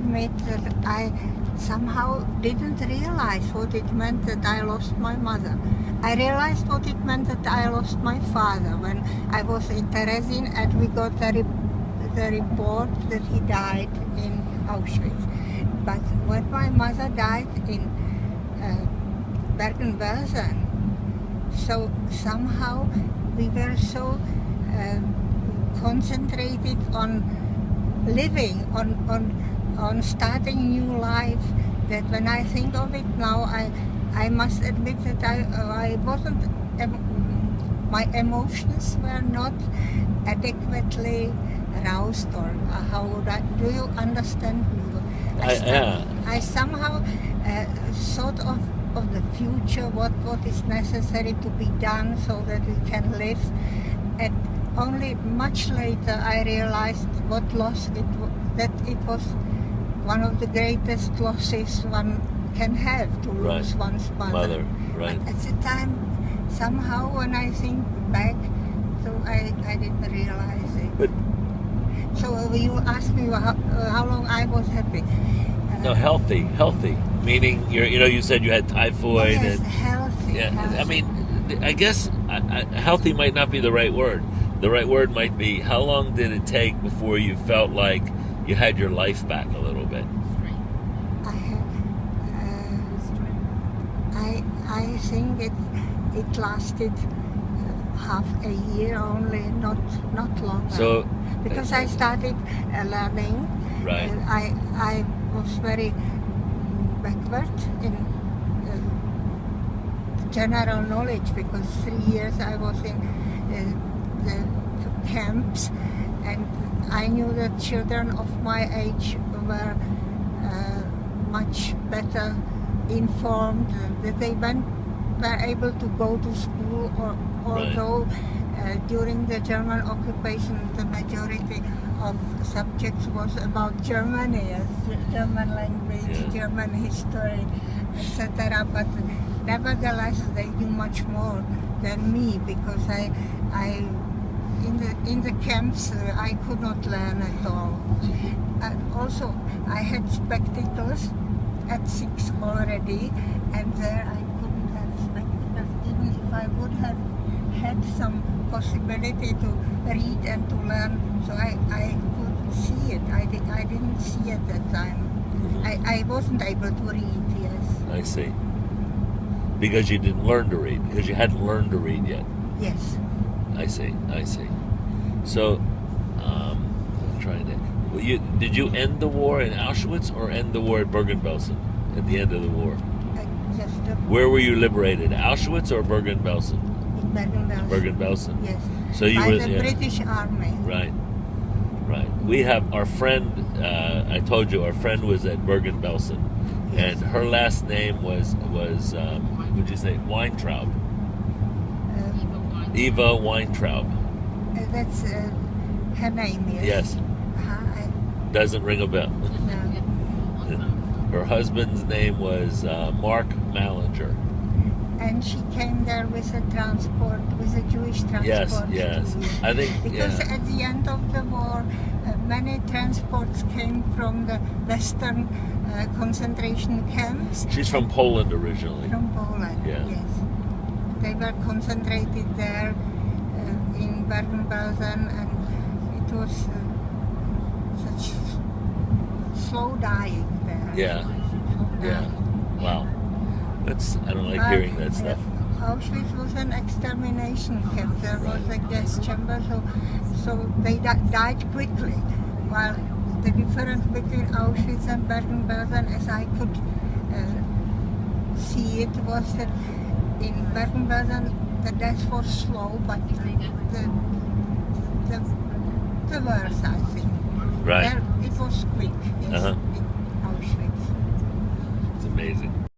admit that I somehow didn't realize what it meant that I lost my mother. I realized what it meant that I lost my father when I was in Terezin and we got the report that he died in Auschwitz. But when my mother died in Bergen-Belsen, so somehow we were so concentrated on living, on starting new life, that when I think of it now, I must admit that I wasn't, my emotions were not adequately aroused, or how would I, do you understand me? I somehow thought of the future, what is necessary to be done so that we can live, and only much later I realized what loss that it was one of the greatest losses one can have, to lose one's mother. Right. But at the time, somehow when I think back, so I didn't realize it. But so you asked me how long I was happy. No, healthy, meaning you said you had typhoid. Yes, and healthy. Yeah, healthy. I mean, I guess healthy might not be the right word. The right word might be, how long did it take before you felt like you had your life back a little bit? I think it lasted half a year only, not longer. So because I started learning. Right. I was very backward in general knowledge, because 3 years I was in the camps, and I knew that children of my age were much better informed, that they were able to go to school, although during the German occupation the majority of subjects was about Germany, German language, German history, etc. But nevertheless they knew much more than me, because in the camps I could not learn at all. Also I had spectacles at 6 already, and there I couldn't have spectacles even if I would have had some possibility to read and to learn, so I couldn't see it. I didn't see at that time. I wasn't able to read, yes. I see. Because you didn't learn to read, because you hadn't learned to read yet. Yes. I see. So, I'm trying to... did you end the war in Auschwitz or end the war at Bergen-Belsen at the end of the war? Where were you liberated, Auschwitz or Bergen-Belsen? In Bergen-Belsen. Bergen-Belsen. Yes. So you by were the British Army. Right. We have our friend. I told you our friend was at Bergen-Belsen, and her last name was would you say Weintraub? Eva Weintraub. That's her name, yes. Yes. Doesn't ring a bell. No. Her husband's name was Mark Mallinger. And she came there with a transport, with a Jewish transport. Yes. I think because at the end of the war, many transports came from the Western concentration camps. She's from Poland originally. From Poland, yes. They were concentrated there in Bergen-Belsen, and it was such slow dying there. Yeah. Wow. I don't like hearing that stuff. Auschwitz was an extermination camp. There was a gas chamber, so they died quickly. While the difference between Auschwitz and Bergen-Belsen, as I could see it, was that in Bergen-Belsen the death was slow, but the worse, I think. Right. There, it was quick. Yes, in Auschwitz. It's amazing.